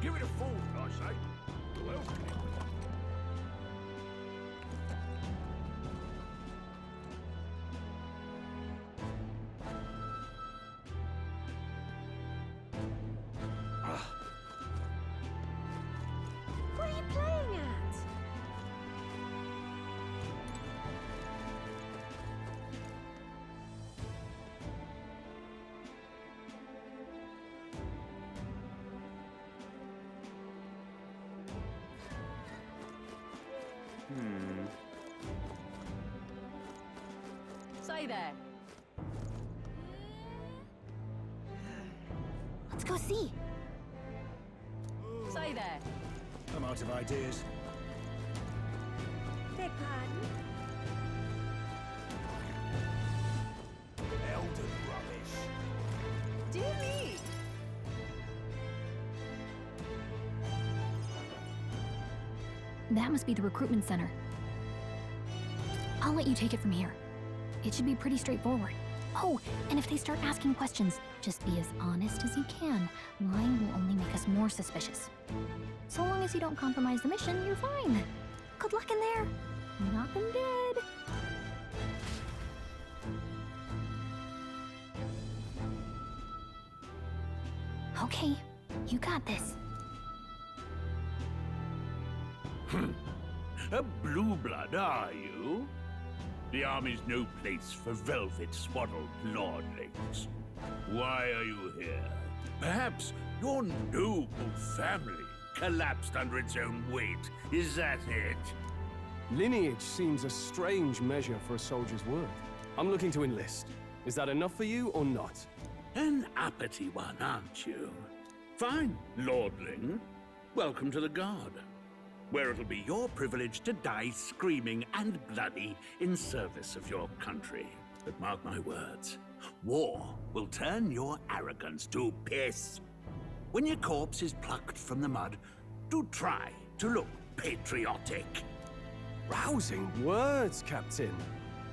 Give it a fool, I say. Who else can it be? What are you playing at? Say there. Let's go see. Say there. I'm out of ideas. Beg pardon? Elder rubbish. Dear me. That must be the recruitment center. I'll let you take it from here. It should be pretty straightforward. Oh, and if they start asking questions, just be as honest as you can. Lying will only make us more suspicious. So long as you don't compromise the mission, you're fine. Good luck in there. Knock 'em dead. Okay, you got this. A blue blood, are you? The army's no place for velvet-swaddled lordlings. Why are you here? Perhaps your noble family collapsed under its own weight. Is that it? Lineage seems a strange measure for a soldier's worth. I'm looking to enlist. Is that enough for you or not? An uppity one, aren't you? Fine, lordling. Welcome to the Guard, where it'll be your privilege to die screaming and bloody in service of your country. But mark my words, war will turn your arrogance to piss. When your corpse is plucked from the mud, do try to look patriotic. Rousing words, Captain.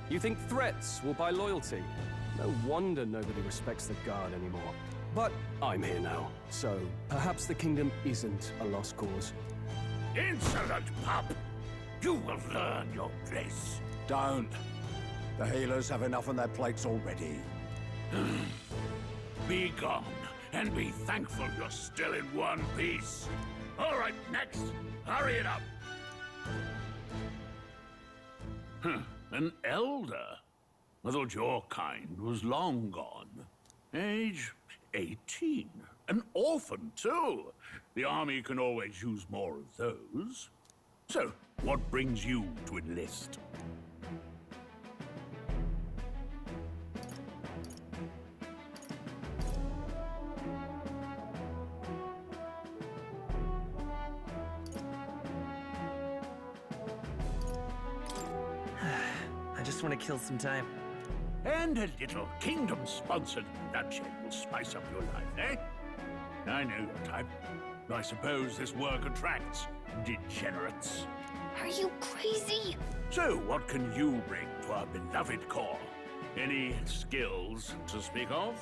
You think threats will buy loyalty? No wonder nobody respects the Guard anymore. But I'm here now, so perhaps the kingdom isn't a lost cause. Insolent pup! You will learn your place. Don't. The healers have enough on their plates already. Be gone, and be thankful you're still in one piece. All right, next. Hurry it up. An elder? I thought your kind was long gone. Age 18. An orphan, too. The army can always use more of those. So, what brings you to enlist? I just want to kill some time. And a little kingdom-sponsored bloodshed will spice up your life, eh? I know your type. I suppose this work attracts degenerates. Are you crazy? So, what can you bring to our beloved corps? Any skills to speak of?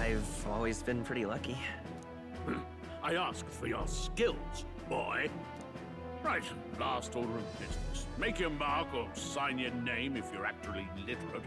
I've always been pretty lucky. I asked for your skills, boy. Right, last order of business. Make your mark or sign your name if you're actually literate.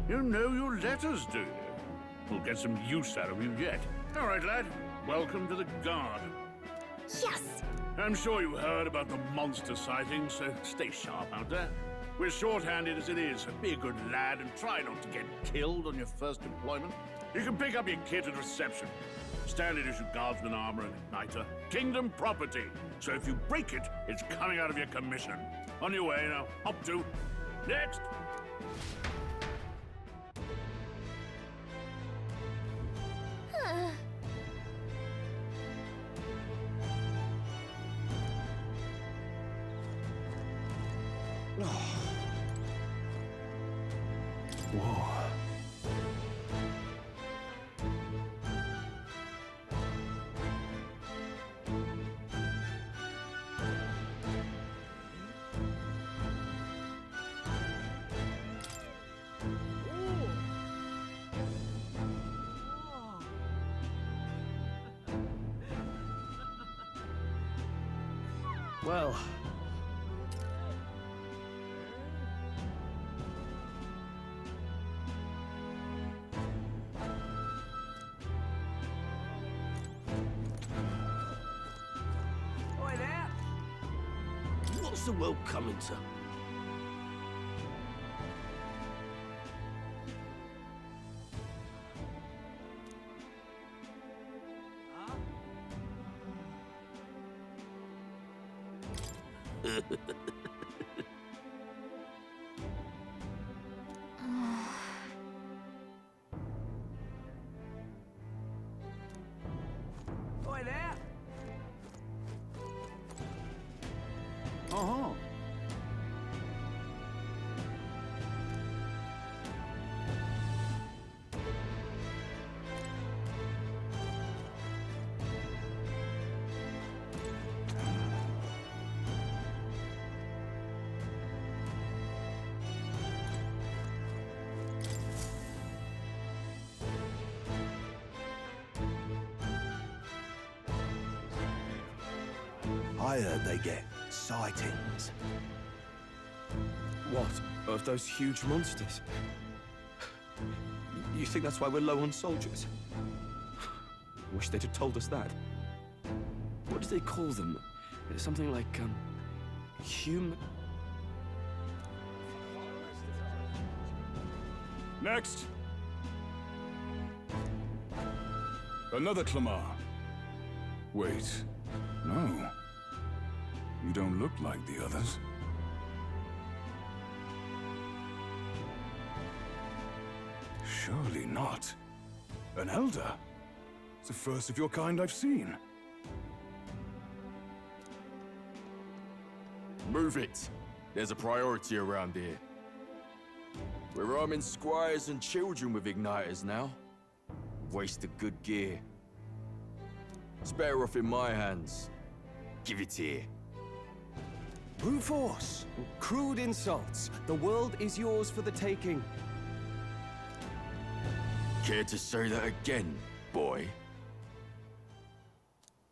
You know your letters, do you? We'll get some use out of you yet. All right, lad. Welcome to the Guard. Yes! I'm sure you heard about the monster sightings, so stay sharp out there. We're short-handed as it is, so be a good lad and try not to get killed on your first deployment. You can pick up your kit at reception. Standard issue guardsman armor and igniter. Kingdom property. So if you break it, it's coming out of your commission. On your way now. Hop to. Next. Whoa. Well. Oi there! What's the world coming to? Oi there! Uh-huh. I heard they get sightings. What? Of those huge monsters? You think that's why we're low on soldiers? Wish they'd have told us that. What do they call them? Something like, human... Next! Another Clamar. Wait, no. You don't look like the others. Surely not. An Elder? It's the first of your kind I've seen. Move it. There's a priority around here. We're arming squires and children with igniters now. Waste of good gear. It's better off in my hands. Give it here. Brute force! Crude insults. The world is yours for the taking. Care to say that again, boy?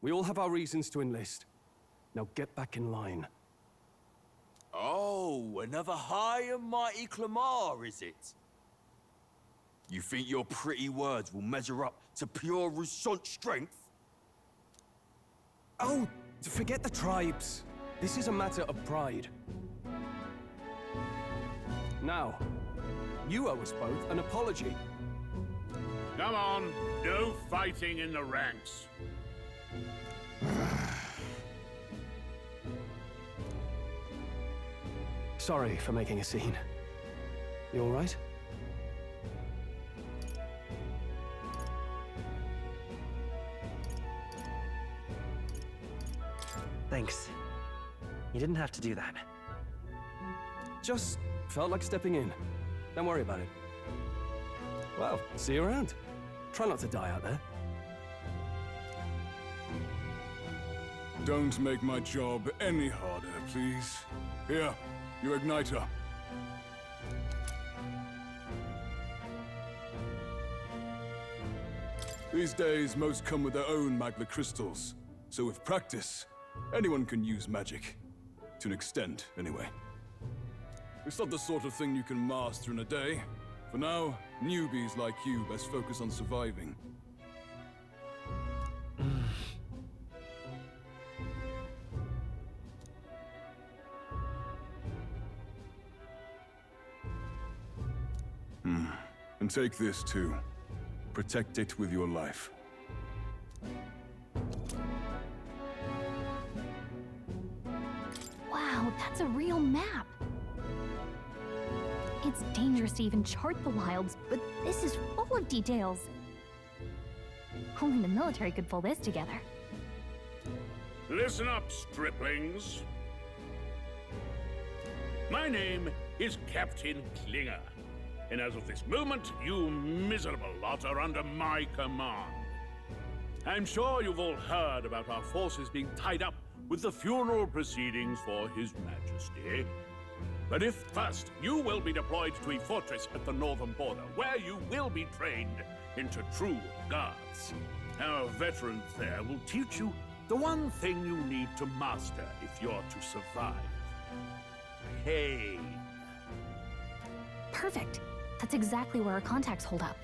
We all have our reasons to enlist. Now get back in line. Oh, another high and mighty Clamar, is it? You think your pretty words will measure up to pure Rousant strength? Oh, forget the tribes. This is a matter of pride. Now, you owe us both an apology. Come on. No fighting in the ranks. Sorry for making a scene. You all right? Thanks. You didn't have to do that. Just felt like stepping in. Don't worry about it. Well, see you around. Try not to die out there. Don't make my job any harder, please. Here, your igniter. These days, most come with their own magna crystals. So with practice, anyone can use magic. To an extent, anyway. It's not the sort of thing you can master in a day. For now, newbies like you best focus on surviving. And take this too. Protect it with your life. It's a real map. It's dangerous to even chart the wilds, but this is full of details. Only the military could pull this together. Listen up, striplings. My name is Captain Klinger, and as of this moment, you miserable lot are under my command. I'm sure you've all heard about our forces being tied up with the funeral proceedings for His Majesty. But if first, you will be deployed to a fortress at the northern border, where you will be trained into true guards. Our veterans there will teach you the one thing you need to master if you're to survive. Pain. Perfect. That's exactly where our contacts hold up.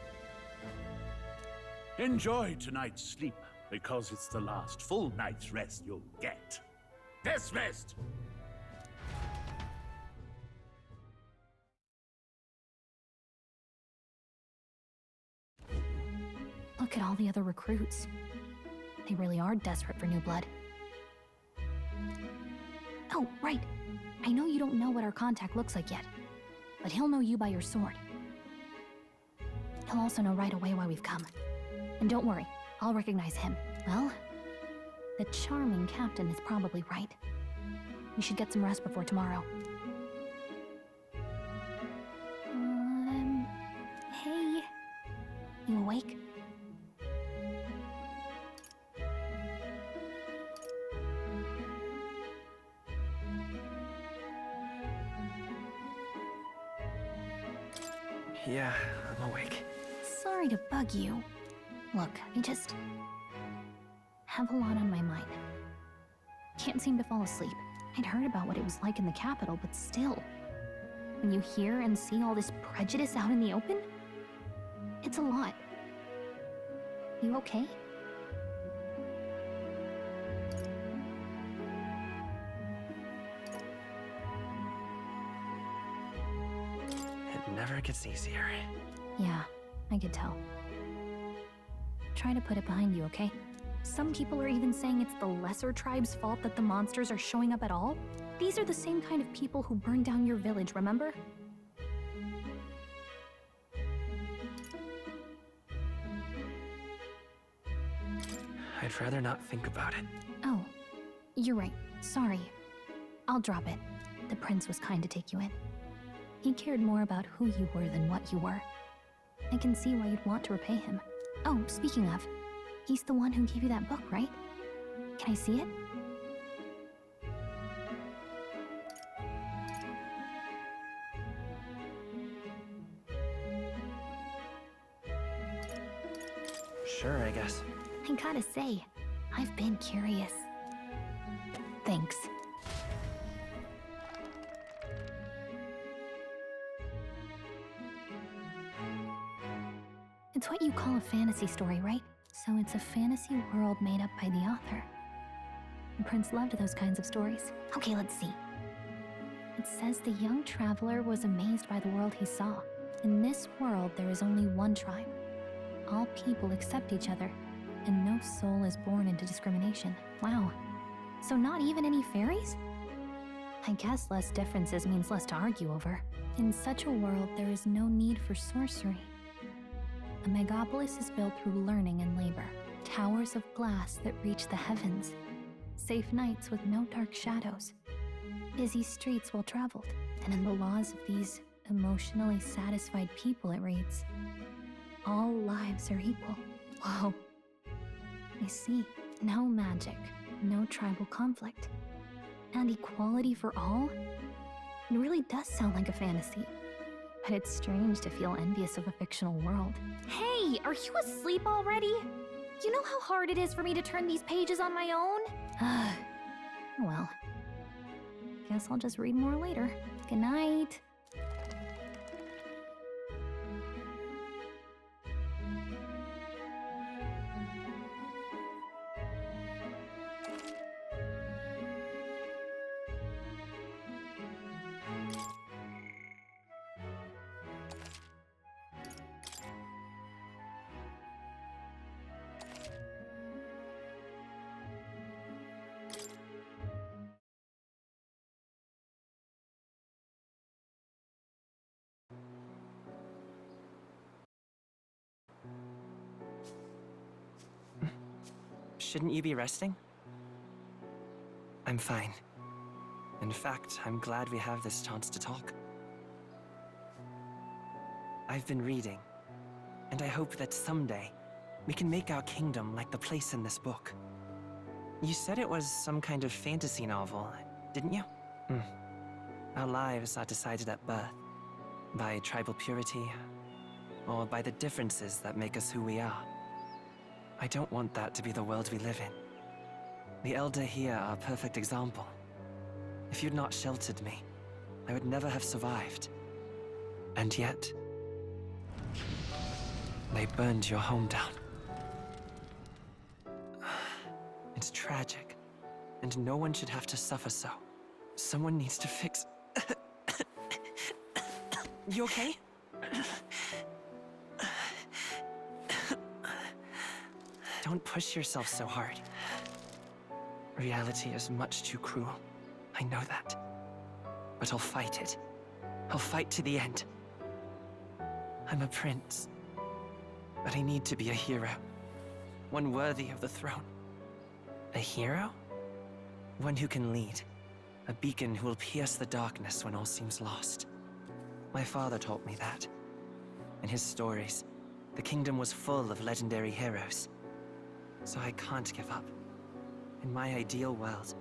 Enjoy tonight's sleep, because it's the last full night's rest you'll get. Dismissed! Look at all the other recruits. They really are desperate for new blood. Oh, right. I know you don't know what our contact looks like yet, but he'll know you by your sword. He'll also know right away why we've come. And don't worry, I'll recognize him. Well, the charming captain is probably right. We should get some rest before tomorrow. Hey. You awake? Yeah, I'm awake. Sorry to bug you. Look, I just have a lot on my mind. Can't seem to fall asleep. I'd heard about what it was like in the capital, but still. When you hear and see all this prejudice out in the open, it's a lot. You okay? It never gets easier. Yeah, I could tell. Try to put it behind you, okay? Some people are even saying it's the lesser tribe's fault that the monsters are showing up at all. These are the same kind of people who burned down your village, remember? I'd rather not think about it. Oh, you're right. Sorry. I'll drop it. The prince was kind to take you in. He cared more about who you were than what you were. I can see why you'd want to repay him. Oh, speaking of, he's the one who gave you that book, right? Can I see it? Sure, I guess. I gotta say, I've been curious. Thanks. It's what you call a fantasy story, right? So it's a fantasy world made up by the author. The prince loved those kinds of stories. Okay, let's see. It says the young traveler was amazed by the world he saw. In this world, there is only one tribe. All people accept each other, and no soul is born into discrimination. Wow. So not even any fairies? I guess less differences means less to argue over. In such a world, there is no need for sorcery. A megapolis is built through learning and labor. Towers of glass that reach the heavens. Safe nights with no dark shadows. Busy streets well traveled. And in the laws of these emotionally satisfied people, it reads, all lives are equal. Whoa. I see. No magic, no tribal conflict. And equality for all? It really does sound like a fantasy. But it's strange to feel envious of a fictional world. Hey, are you asleep already? You know how hard it is for me to turn these pages on my own? Well, guess I'll just read more later. Good night. Shouldn't you be resting? I'm fine. In fact, I'm glad we have this chance to talk. I've been reading, and I hope that someday we can make our kingdom like the place in this book. You said it was some kind of fantasy novel, didn't you? Our lives are decided at birth, by tribal purity, or by the differences that make us who we are. I don't want that to be the world we live in. The Elda here are a perfect example. If you'd not sheltered me, I would never have survived. And yet, they burned your home down. It's tragic, and no one should have to suffer so. Someone needs to fix... You okay? Don't push yourself so hard. Reality is much too cruel. I know that. But I'll fight it. I'll fight to the end. I'm a prince. But I need to be a hero. One worthy of the throne. A hero? One who can lead. A beacon who will pierce the darkness when all seems lost. My father taught me that. In his stories, the kingdom was full of legendary heroes. So I can't give up. In my ideal world,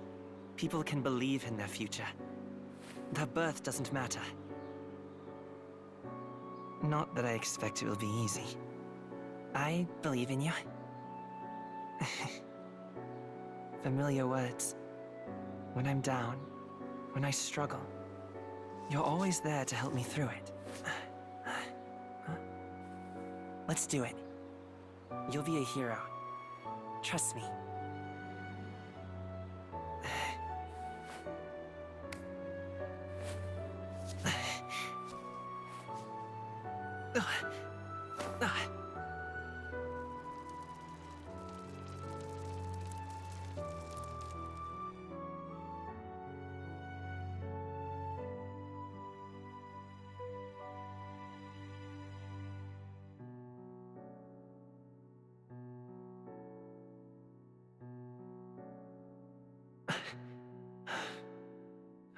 people can believe in their future. Their birth doesn't matter. Not that I expect it will be easy. I believe in you. Familiar words. When I'm down, when I struggle, you're always there to help me through it. Let's do it. You'll be a hero. Trust me.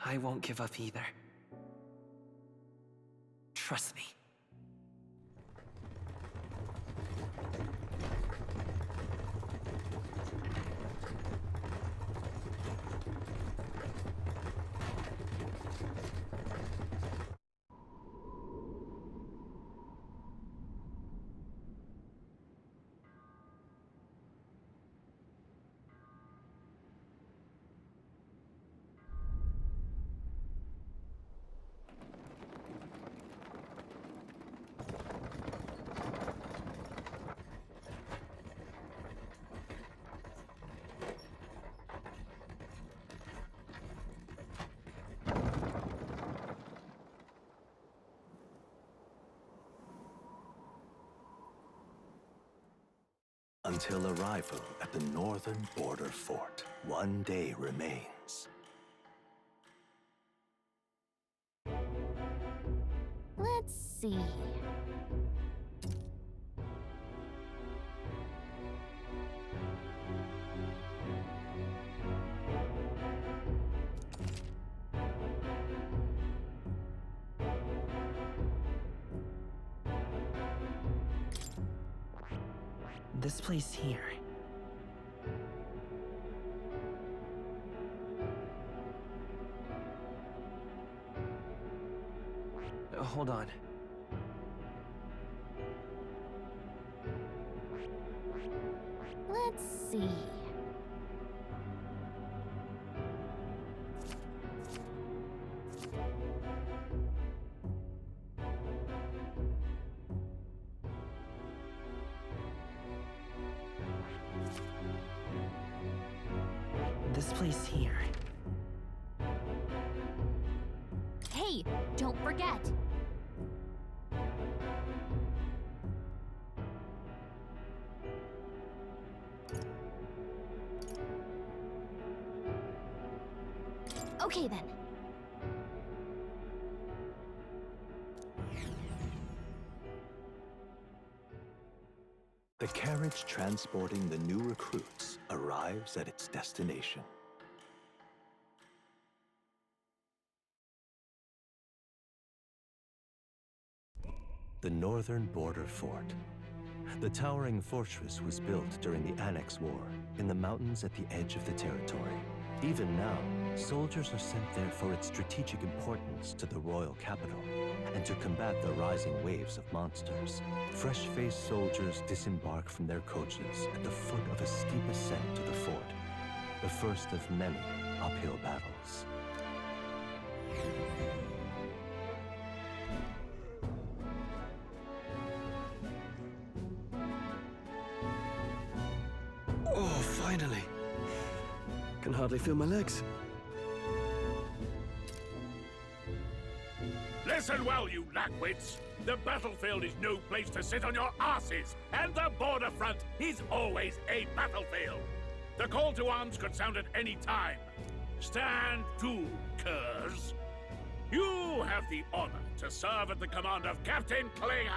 I won't give up either. Trust me. Until arrival at the northern border fort, one day remains. Let's see. This place here. Hold on. Let's see. This place here. Hey, don't forget. Okay then. The carriage transporting the new recruits arrives at its destination. The northern border fort. The towering fortress was built during the Annex War in the mountains at the edge of the territory. Even now, soldiers are sent there for its strategic importance to the royal capital and to combat the rising waves of monsters. Fresh-faced soldiers disembark from their coaches at the foot of a steep ascent to the fort, the first of many uphill battles. Oh, finally. Can hardly feel my legs. Listen well, you lackwits. The battlefield is no place to sit on your asses, and the border front is always a battlefield. The call to arms could sound at any time. Stand to, curs. You have the honor to serve at the command of Captain Klinger,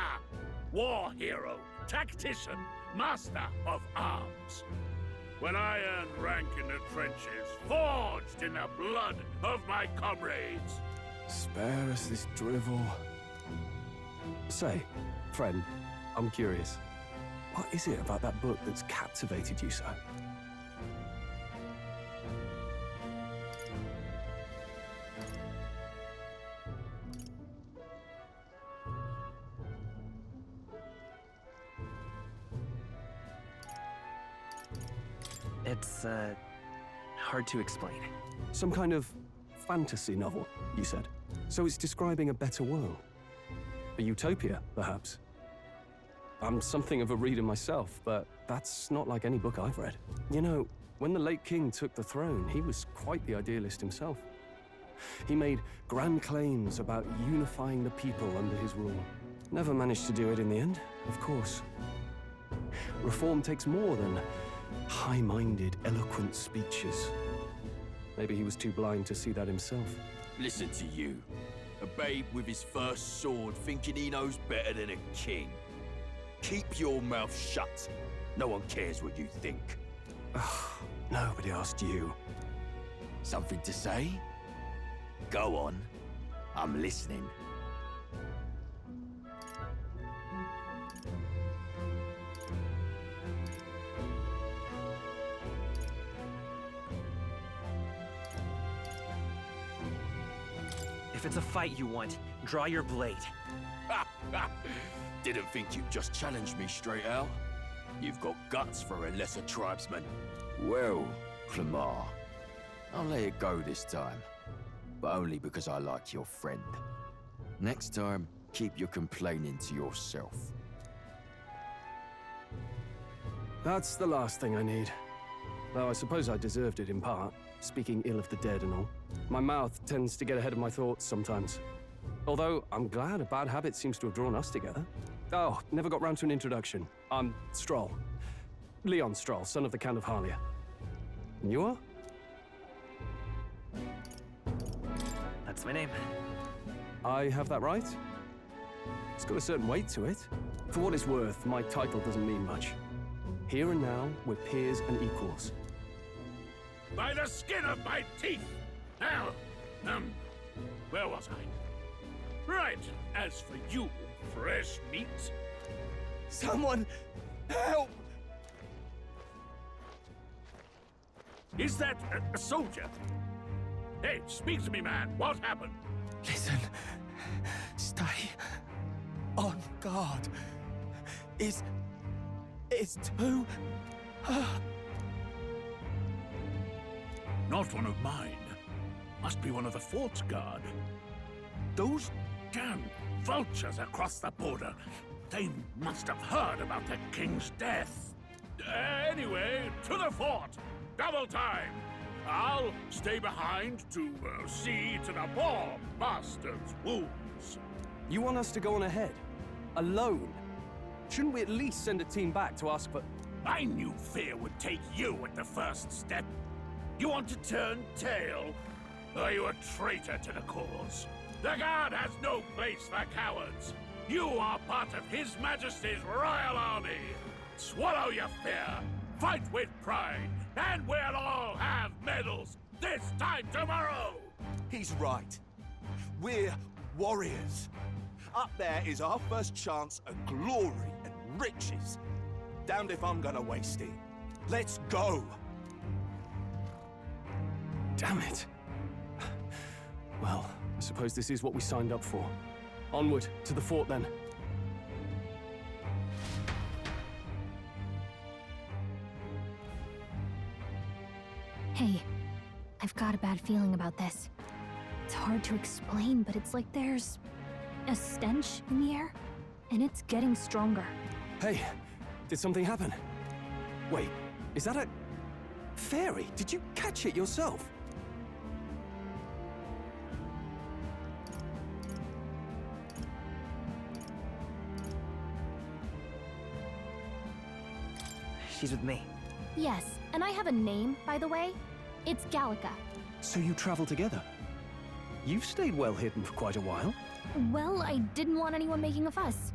war hero, tactician, master of arms. When I earned rank in the trenches, forged in the blood of my comrades. Spare us this drivel. Say, friend, I'm curious. What is it about that book that's captivated you so? It's, hard to explain. Some kind of fantasy novel, you said. So it's describing a better world. A utopia, perhaps. I'm something of a reader myself, but that's not like any book I've read. You know, when the late king took the throne, he was quite the idealist himself. He made grand claims about unifying the people under his rule. Never managed to do it in the end, of course. Reform takes more than high-minded, eloquent speeches. Maybe he was too blind to see that himself. Listen to you. A babe with his first sword thinking he knows better than a king. Keep your mouth shut. No one cares what you think. Nobody asked you. Something to say? Go on. I'm listening. If it's a fight you want, draw your blade. Didn't think you'd just challenge me straight out. You've got guts for a lesser tribesman. Well, Clamar, I'll let it go this time. But only because I like your friend. Next time, keep your complaining to yourself. That's the last thing I need. Though I suppose I deserved it in part, speaking ill of the dead and all. My mouth tends to get ahead of my thoughts sometimes. Although, I'm glad a bad habit seems to have drawn us together. Oh, never got round to an introduction. I'm Stroll. Leon Stroll, son of the Count of Harlia. And you are? That's my name. I have that right? It's got a certain weight to it. For what it's worth, my title doesn't mean much. Here and now, we're peers and equals. By the skin of my teeth! Now, where was I? Right, as for you, fresh meat. Someone help! Is that a soldier? Hey, speak to me, man. What happened? Listen. Stay on guard. It's too... Not one of mine. Must be one of the fort's guard. Those damn vultures across the border. They must have heard about the king's death. Anyway, to the fort. Double time. I'll stay behind to see to the poor bastard's wounds. You want us to go on ahead? Alone? Shouldn't we at least send a team back to ask for... I knew fear would take you at the first step. You want to turn tail? Are you a traitor to the cause? The Guard has no place for cowards. You are part of His Majesty's Royal Army. Swallow your fear, fight with pride, and we'll all have medals this time tomorrow! He's right. We're warriors. Up there is our first chance at glory and riches. Damned if I'm gonna waste it. Let's go! Damn it. Well, I suppose this is what we signed up for. Onward, to the fort then. Hey, I've got a bad feeling about this. It's hard to explain, but it's like there's a stench in the air, and it's getting stronger. Hey, did something happen? Wait, is that a fairy? Did you catch it yourself? She's with me. Yes, and I have a name, by the way. It's Gallica. So you travel together? You've stayed well hidden for quite a while. Well, I didn't want anyone making a fuss.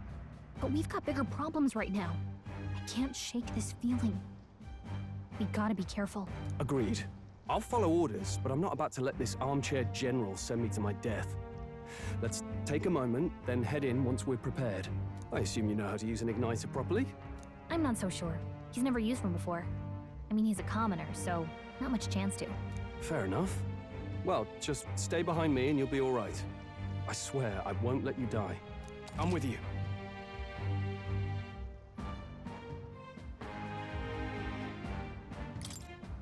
But we've got bigger problems right now. I can't shake this feeling. We gotta be careful. Agreed. I'll follow orders, but I'm not about to let this armchair general send me to my death. Let's take a moment, then head in once we're prepared. I assume you know how to use an igniter properly? I'm not so sure. He's never used one before. I mean, he's a commoner, so not much chance to. Fair enough. Well, just stay behind me and you'll be all right. I swear I won't let you die. I'm with you.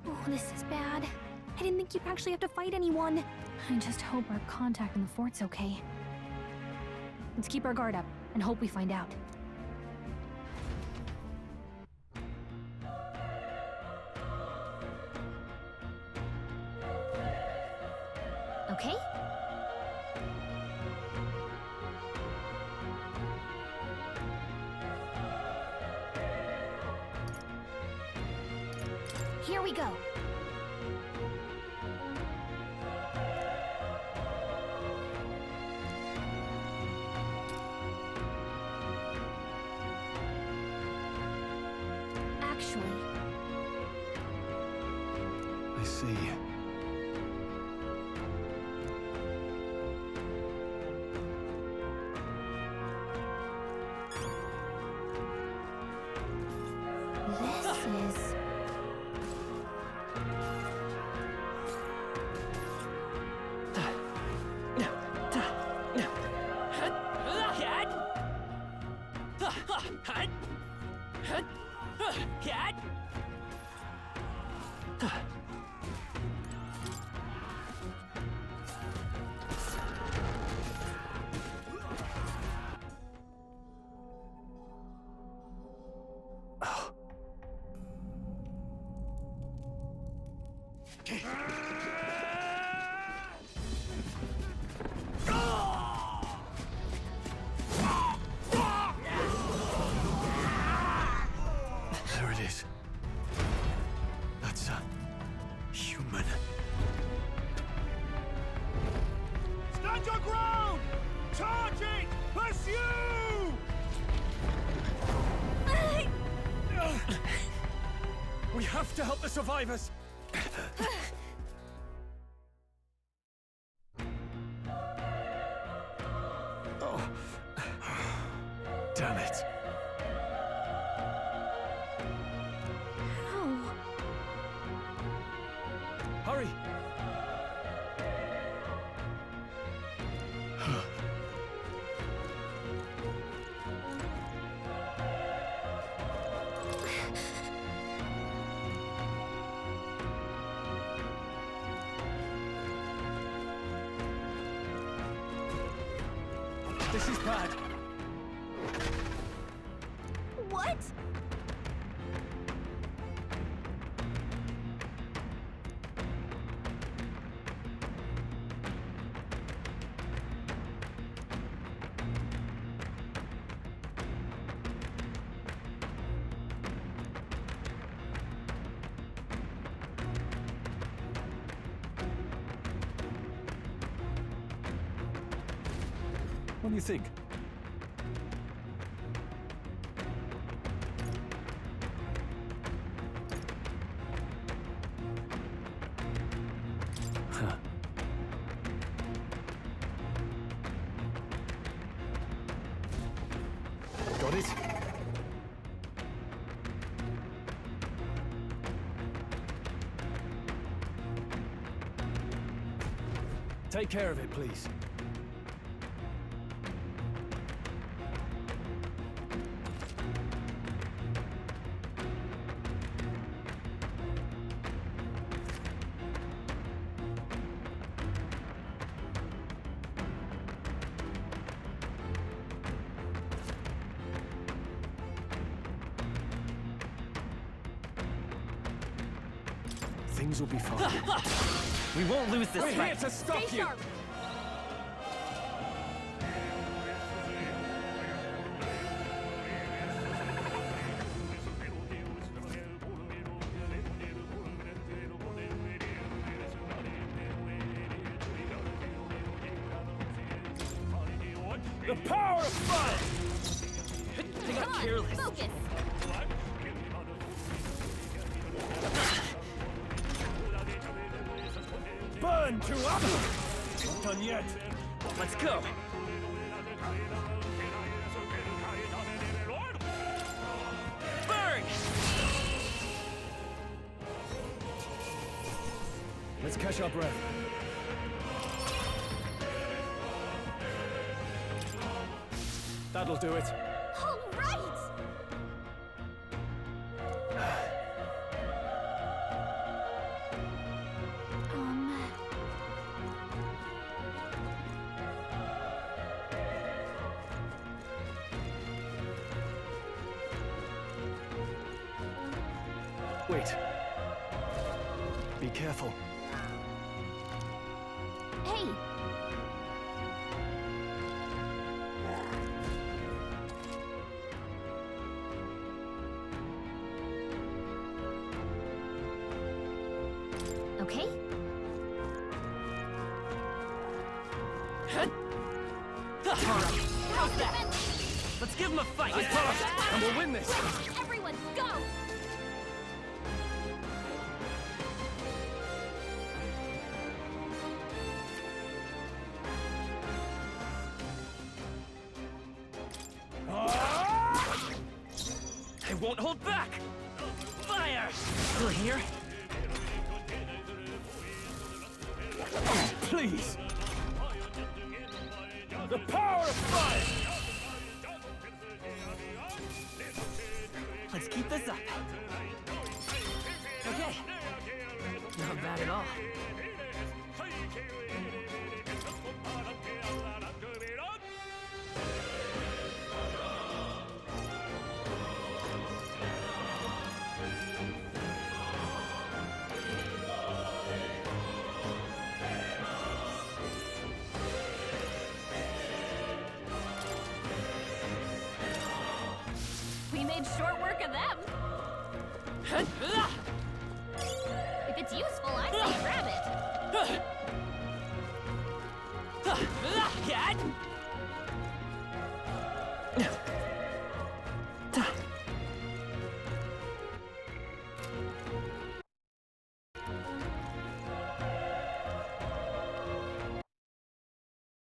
Oh, this is bad. I didn't think you'd actually have to fight anyone. I just hope our contact in the fort's okay. Let's keep our guard up and hope we find out. Okay? Here we go. Actually, I see. this is... There it is. That's a human. Stand your ground! Charging! Pursue! We have to help the survivors! Oh. Damn it. How? Hurry! This is bad. What? What do you think? please. Take care of it, please. Things will be fine. We won't lose this We're fight. here to stop Stay you! sharp. The power of fire! They got careless. Focus. Burn to up! Not done yet. Let's go. Burn! Let's catch our breath. That'll do it. All right. Wait. Be careful. Hey! Okay? How's that? Let's give him a fight. And we'll win this! Everyone, go. I won't hold back. Fire! Still here? Please! The power of fire! Let's keep this up. Okay. Not bad at all. We made short work of them. If it's useful, I say grab it.